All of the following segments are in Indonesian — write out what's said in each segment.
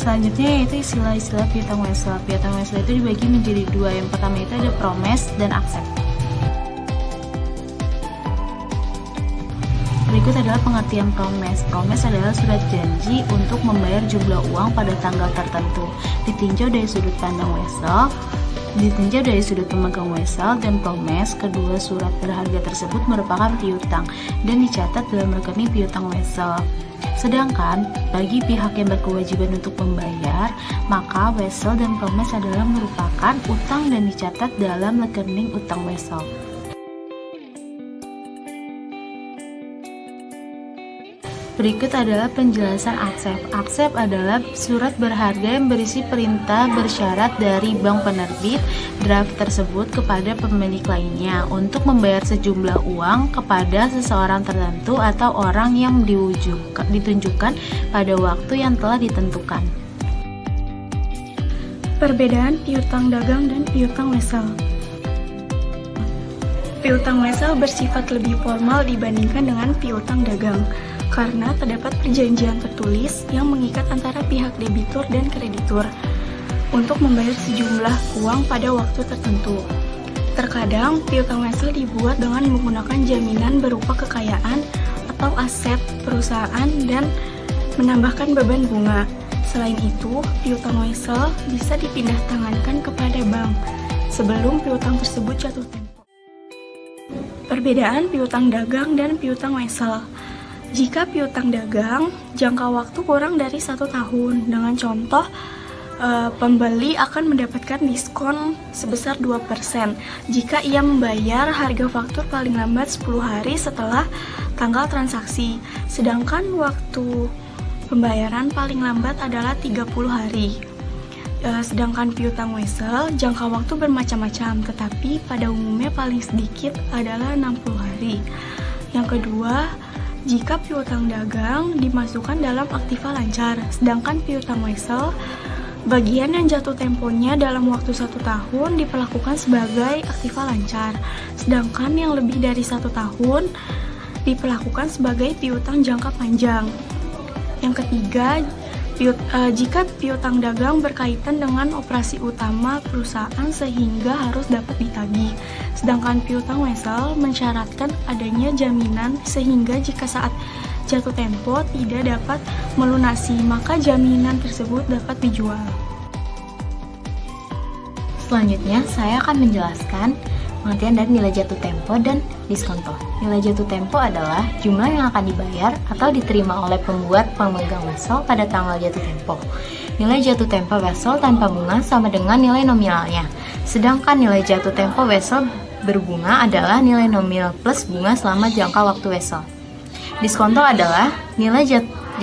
Selanjutnya yaitu istilah-istilah piutang wesel. Piutang wesel itu dibagi menjadi dua. Yang pertama itu ada promise dan accept. Berikut adalah pengertian promise. Promise adalah surat janji untuk membayar jumlah uang pada tanggal tertentu. Ditinjau dari sudut pandang wesel, ditinjau dari sudut pemegang wesel dan promise, kedua surat berharga tersebut merupakan piutang dan dicatat dalam rekening piutang wesel. Sedangkan bagi pihak yang berkewajiban untuk membayar, maka wesel dan promise adalah merupakan utang dan dicatat dalam rekening utang wesel. Berikut adalah penjelasan accept. Accept adalah surat berharga yang berisi perintah bersyarat dari bank penerbit draft tersebut kepada pemilik lainnya untuk membayar sejumlah uang kepada seseorang tertentu atau orang yang ditunjukkan pada waktu yang telah ditentukan. Perbedaan piutang dagang dan piutang wesel. Piutang wesel bersifat lebih formal dibandingkan dengan piutang dagang, karena terdapat perjanjian tertulis yang mengikat antara pihak debitur dan kreditur untuk membayar sejumlah uang pada waktu tertentu. Terkadang, piutang wesel dibuat dengan menggunakan jaminan berupa kekayaan atau aset perusahaan dan menambahkan beban bunga. Selain itu, piutang wesel bisa dipindah tangankan kepada bank sebelum piutang tersebut jatuh tempo. Perbedaan piutang dagang dan piutang wesel. Jika piutang dagang, jangka waktu kurang dari 1 tahun. Dengan contoh, pembeli akan mendapatkan diskon sebesar 2% jika ia membayar harga faktur paling lambat 10 hari setelah tanggal transaksi. Sedangkan waktu pembayaran paling lambat adalah 30 hari. Sedangkan piutang wesel, jangka waktu bermacam-macam, tetapi pada umumnya paling sedikit adalah 60 hari. Yang kedua, jika piutang dagang dimasukkan dalam aktiva lancar, sedangkan piutang wesel, bagian yang jatuh temponya dalam waktu 1 tahun diperlakukan sebagai aktiva lancar, sedangkan yang lebih dari 1 tahun diperlakukan sebagai piutang jangka panjang. Yang ketiga, jika piutang dagang berkaitan dengan operasi utama perusahaan sehingga harus dapat ditagih, sedangkan piutang wesel mensyaratkan adanya jaminan sehingga jika saat jatuh tempo tidak dapat melunasi, maka jaminan tersebut dapat dijual. Selanjutnya, saya akan menjelaskan pengertian dari nilai jatuh tempo dan diskonto. Nilai jatuh tempo adalah jumlah yang akan dibayar atau diterima oleh pembuat pemegang wesel pada tanggal jatuh tempo. Nilai jatuh tempo wesel tanpa bunga sama dengan nilai nominalnya. Sedangkan nilai jatuh tempo wesel berbunga adalah nilai nominal plus bunga selama jangka waktu wesel. Diskonto adalah nilai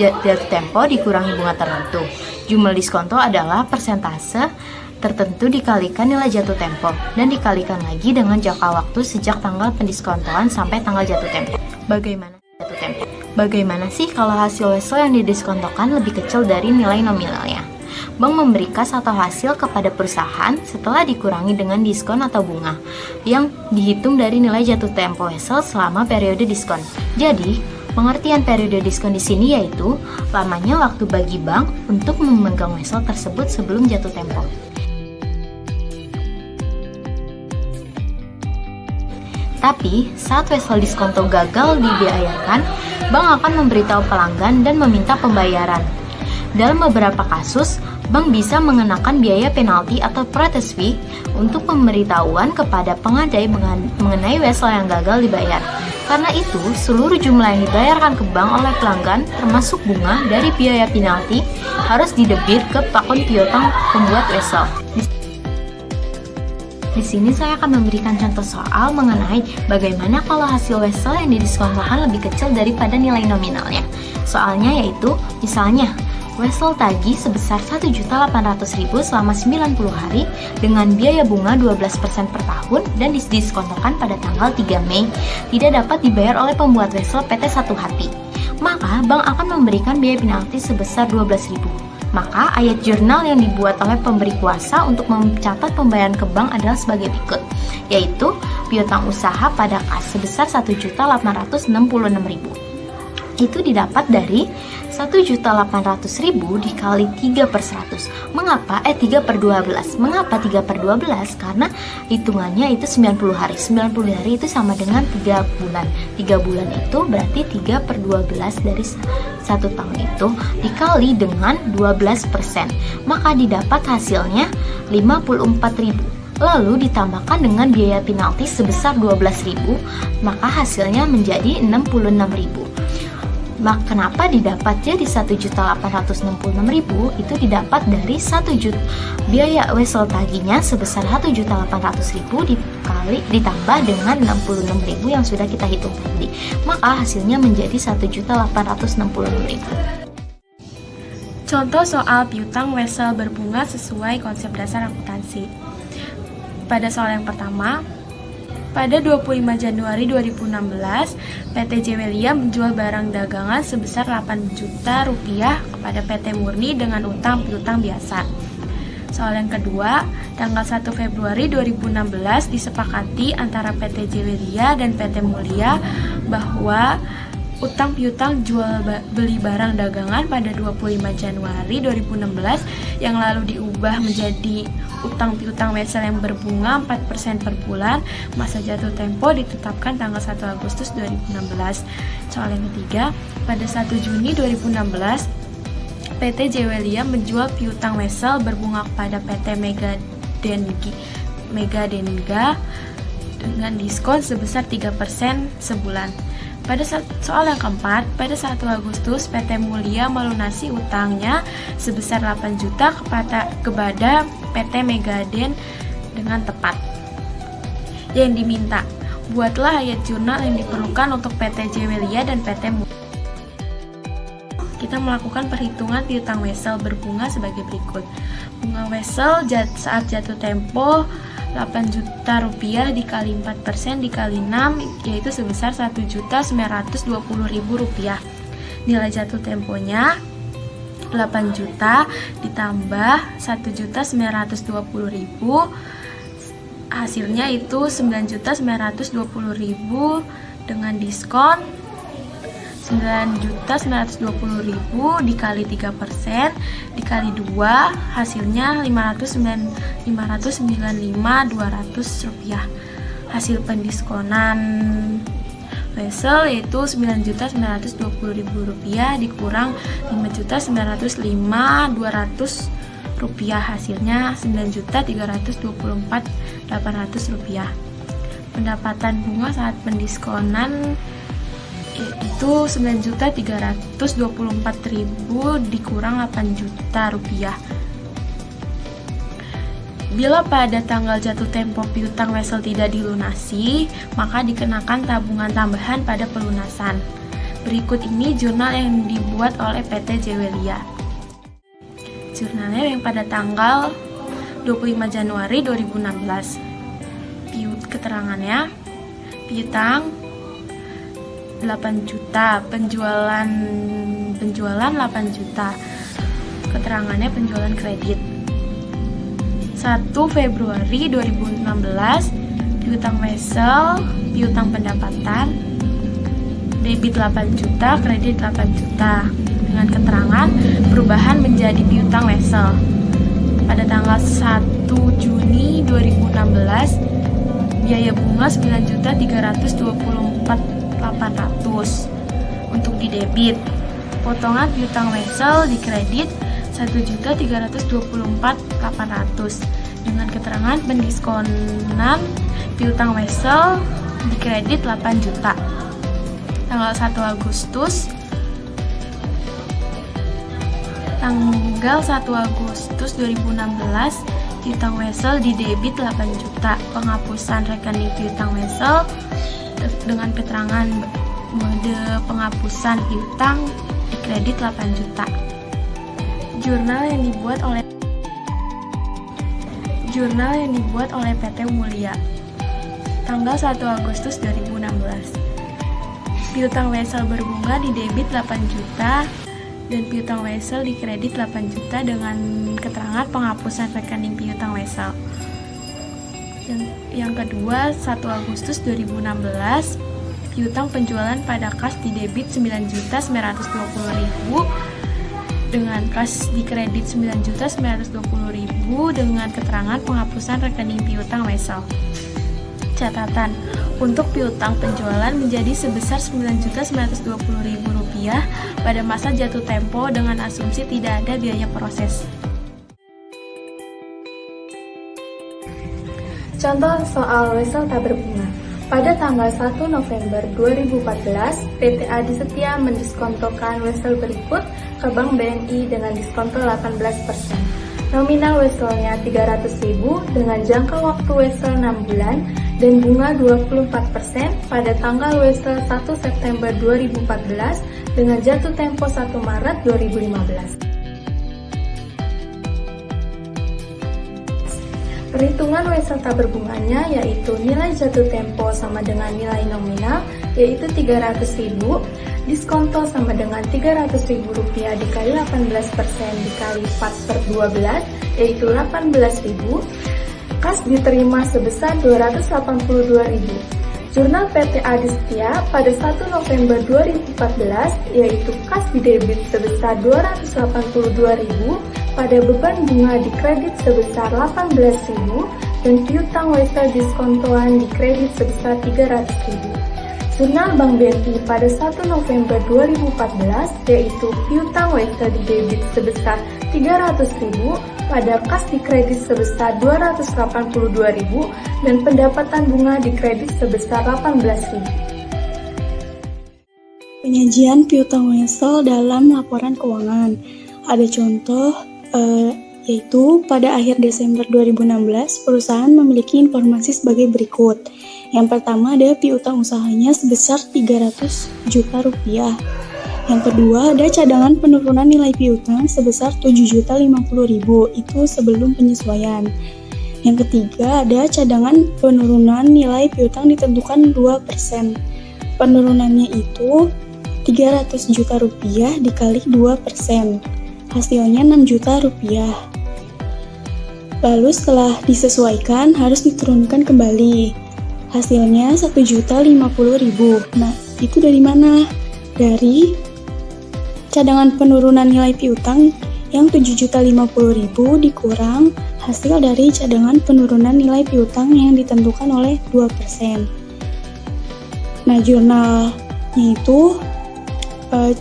jatuh tempo dikurangi bunga tertentu. Jumlah diskonto adalah persentase tertentu dikalikan nilai jatuh tempo dan dikalikan lagi dengan jangka waktu sejak tanggal pendiskontoan sampai tanggal jatuh tempo. Bagaimana sih kalau hasil wesel yang didiskontokan lebih kecil dari nilai nominalnya? Bank memberi kas atau hasil kepada perusahaan setelah dikurangi dengan diskon atau bunga yang dihitung dari nilai jatuh tempo wesel selama periode diskon. Jadi, pengertian periode diskon di sini yaitu lamanya waktu bagi bank untuk memegang wesel tersebut sebelum jatuh tempo. Tapi, saat wesel diskonto gagal dibayarkan, bank akan memberitahu pelanggan dan meminta pembayaran. Dalam beberapa kasus, bank bisa mengenakan biaya penalti atau protest fee untuk pemberitahuan kepada pengadai mengenai wesel yang gagal dibayar. Karena itu, seluruh jumlah yang dibayarkan ke bank oleh pelanggan, termasuk bunga dari biaya penalti, harus didebit ke akun piutang pembuat wesel. Di sini saya akan memberikan contoh soal mengenai bagaimana kalau hasil wesel yang didiskontokan lebih kecil daripada nilai nominalnya. Soalnya yaitu, misalnya, wesel tagih sebesar Rp1.800.000 selama 90 hari dengan biaya bunga 12% per tahun dan didiskontokan pada tanggal 3 Mei, tidak dapat dibayar oleh pembuat wesel PT Satu Hati. Maka, bank akan memberikan biaya penalti sebesar Rp12.000. Maka ayat jurnal yang dibuat oleh pemberi kuasa untuk mencatat pembayaran ke bank adalah sebagai berikut, yaitu piutang usaha pada kas sebesar Rp1.866.000. itu didapat dari 1.800.000 dikali 3/100. Mengapa 3/12? Mengapa 3/12? Karena hitungannya itu 90 hari. 90 hari itu sama dengan 3 bulan. 3 bulan itu berarti 3/12 dari 1 tahun itu dikali dengan 12%. Maka didapat hasilnya 54.000. Lalu ditambahkan dengan biaya penalti sebesar 12.000, maka hasilnya menjadi 66.000. Kenapa didapat jadi 1.866.000? Itu didapat dari 1 juta biaya wesel tagihnya sebesar 1.800.000 dikali ditambah dengan 66.000 yang sudah kita hitung tadi. Maka hasilnya menjadi 1.866.000. Contoh soal piutang wesel berbunga sesuai konsep dasar akuntansi. Pada soal yang pertama, pada 25 Januari 2016, PT Jewelia menjual barang dagangan sebesar 8 juta rupiah kepada PT Murni dengan utang piutang biasa. Soal yang kedua, tanggal 1 Februari 2016 disepakati antara PT Jewelia dan PT Mulia bahwa utang piutang jual beli barang dagangan pada 25 Januari 2016 yang lalu diubah menjadi utang piutang wesel yang berbunga 4% per bulan. Masa jatuh tempo ditetapkan tanggal 1 Agustus 2016. Soal yang ketiga, pada 1 Juni 2016 PT Jewelia menjual piutang wesel berbunga kepada PT Mega Denga dengan diskon sebesar 3% sebulan. Pada soal yang keempat, pada 1 Agustus PT Mulia melunasi utangnya sebesar 8 juta kepada PT Megaden dengan tepat. Yang diminta, buatlah ayat jurnal yang diperlukan untuk PT Jewelia dan PT Mulia. Kita melakukan perhitungan piutang wesel berbunga sebagai berikut. Bunga wesel saat jatuh tempo 8 juta rupiah dikali 4% dikali 6 yaitu sebesar 1.920.000 rupiah. Nilai jatuh temponya 8 juta ditambah 1.920.000, hasilnya itu 9.920.000 dengan diskon 9.920.000 dikali 3% dikali 2 hasilnya 595.200 rupiah. Hasil pendiskonan wesel yaitu 9.920.000 rupiah dikurang 5.905.200 rupiah, hasilnya 9.324.800 rupiah. Pendapatan bunga saat pendiskonan itu 9.324.000 dikurang 8 juta rupiah. Bila pada tanggal jatuh tempo piutang wesel tidak dilunasi, maka dikenakan tabungan tambahan pada pelunasan. Berikut ini jurnal yang dibuat oleh PT Jewelia. Jurnalnya yang pada tanggal 25 Januari 2016. Keterangannya, piutang 8 juta, penjualan 8 juta. Keterangannya penjualan kredit. 1 Februari 2016, piutang wesel, piutang pendapatan, debit 8 juta, kredit 8 juta. Dengan keterangan perubahan menjadi piutang wesel. Pada tanggal 1 Juni 2016, biaya bunga 9.324.800 untuk di debit. Potongan piutang wesel di kredit 1.324.800 dengan keterangan pendiskonan piutang wesel di kredit 8 juta. Tanggal 1 Agustus 2016 piutang wesel di debit 8 juta. Penghapusan rekening piutang wesel dengan keterangan mode penghapusan piutang di kredit 8 juta. Jurnal yang dibuat oleh PT Mulia. Tanggal 1 Agustus 2016. Piutang wesel berbunga di debit 8 juta dan piutang wesel di kredit 8 juta dengan keterangan penghapusan rekening piutang wesel. Yang kedua, 1 Agustus 2016, piutang penjualan pada kas di debit 9.920.000 dengan kas di kredit 9.920.000 dengan keterangan penghapusan rekening piutang wesel. Catatan, untuk piutang penjualan menjadi sebesar Rp9.920.000 pada masa jatuh tempo dengan asumsi tidak ada biaya proses. Contoh soal wesel tak berbunga. Pada tanggal 1 November 2014, PT Adi Setia mendiskontokan wesel berikut ke Bank BNI dengan diskonto 18%. Nominal weselnya Rp300.000 dengan jangka waktu wesel 6 bulan dan bunga 24% pada tanggal wesel 1 September 2014 dengan jatuh tempo 1 Maret 2015. Perhitungan wesel tak berbunganya yaitu nilai jatuh tempo sama dengan nilai nominal yaitu Rp300.000, diskonto sama dengan Rp300.000 dikali 18% dikali 4/12 yaitu Rp18.000, kas diterima sebesar Rp282.000. Jurnal PT Adi Setia pada 1 November 2014 yaitu kas di debit sebesar Rp282.000 pada beban bunga di kredit sebesar Rp18.000 dan piutang wesel diskontoan di kredit sebesar Rp300.000. Jurnal Bank BNI pada 1 November 2014 yaitu piutang wesel di debit sebesar Rp300.000 pada kas di kredit sebesar Rp282.000 dan pendapatan bunga di kredit sebesar Rp18.000. Penyajian piutang wesel dalam laporan keuangan. Ada contoh yaitu pada akhir Desember 2016 perusahaan memiliki informasi sebagai berikut. Yang pertama ada piutang usahanya sebesar Rp300 juta. Yang kedua ada cadangan penurunan nilai piutang sebesar Rp7.050.000 itu sebelum penyesuaian. Yang ketiga ada cadangan penurunan nilai piutang ditentukan 2%. Penurunannya itu Rp300 juta dikali 2%. Hasilnya Rp6 juta. Lalu setelah disesuaikan harus diturunkan kembali. Hasilnya Rp1.050.000. Nah, itu dari mana? Dari cadangan penurunan nilai piutang yang Rp7.050.000 dikurang hasil dari cadangan penurunan nilai piutang yang ditentukan oleh 2%. Nah, jurnalnya itu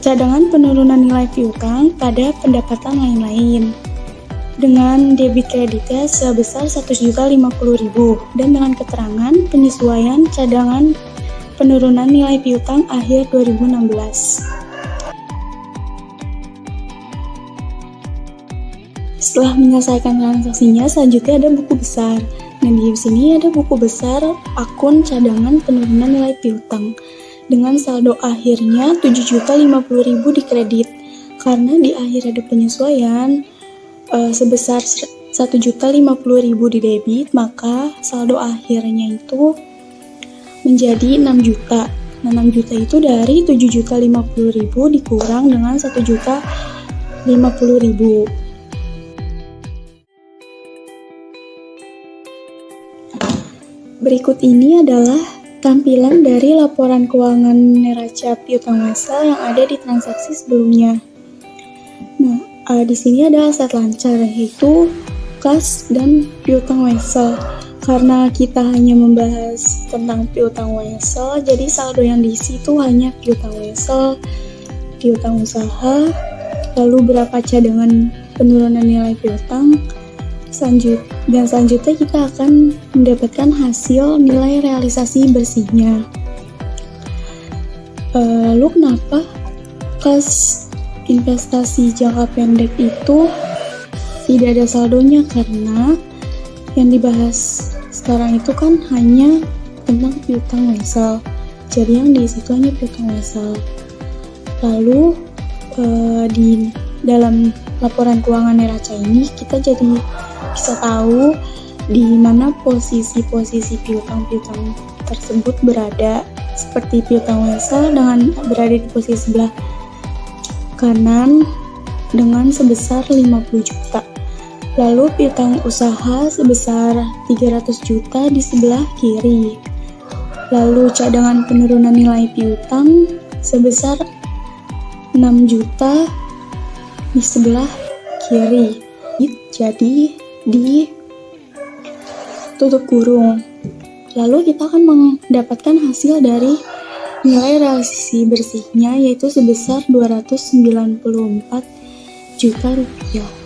cadangan penurunan nilai piutang pada pendapatan lain-lain dengan debit kreditnya sebesar Rp1.050.000 dan dengan keterangan penyesuaian cadangan penurunan nilai piutang akhir 2016. Setelah menyelesaikan transaksinya, selanjutnya ada buku besar. Nah, di sini ada buku besar akun cadangan penurunan nilai piutang dengan saldo akhirnya Rp7.050.000 di kredit. Karena di akhir ada penyesuaian sebesar Rp1.050.000 di debit, maka saldo akhirnya itu menjadi Rp6 juta. Nah, Rp6 juta itu dari Rp7.050.000 dikurang dengan Rp1.050.000. Berikut ini adalah tampilan dari laporan keuangan neraca piutang wesel yang ada di transaksi sebelumnya. Nah, di sini ada aset lancar yaitu kas dan piutang wesel. Karena kita hanya membahas tentang piutang wesel, jadi saldo yang diisi itu hanya piutang wesel, piutang usaha, lalu berapa cadangan penurunan nilai piutang. Selanjutnya kita akan mendapatkan hasil nilai realisasi bersihnya. Lalu kenapa kas investasi jangka pendek itu tidak ada saldonya? Karena yang dibahas sekarang itu kan hanya tentang piutang wesel. Jadi yang di situ hanya piutang wesel. Lalu di dalam laporan keuangan neraca ini kita jadi bisa tahu di mana posisi-posisi piutang-piutang tersebut berada. Seperti piutang wesel dengan berada di posisi sebelah kanan dengan sebesar 50 juta. Lalu piutang usaha sebesar 300 juta di sebelah kiri. Lalu cadangan penurunan nilai piutang sebesar 6 juta di sebelah kiri. Jadi ditutup kurung. Lalu kita akan mendapatkan hasil dari nilai realisasi bersihnya yaitu sebesar 294 juta rupiah.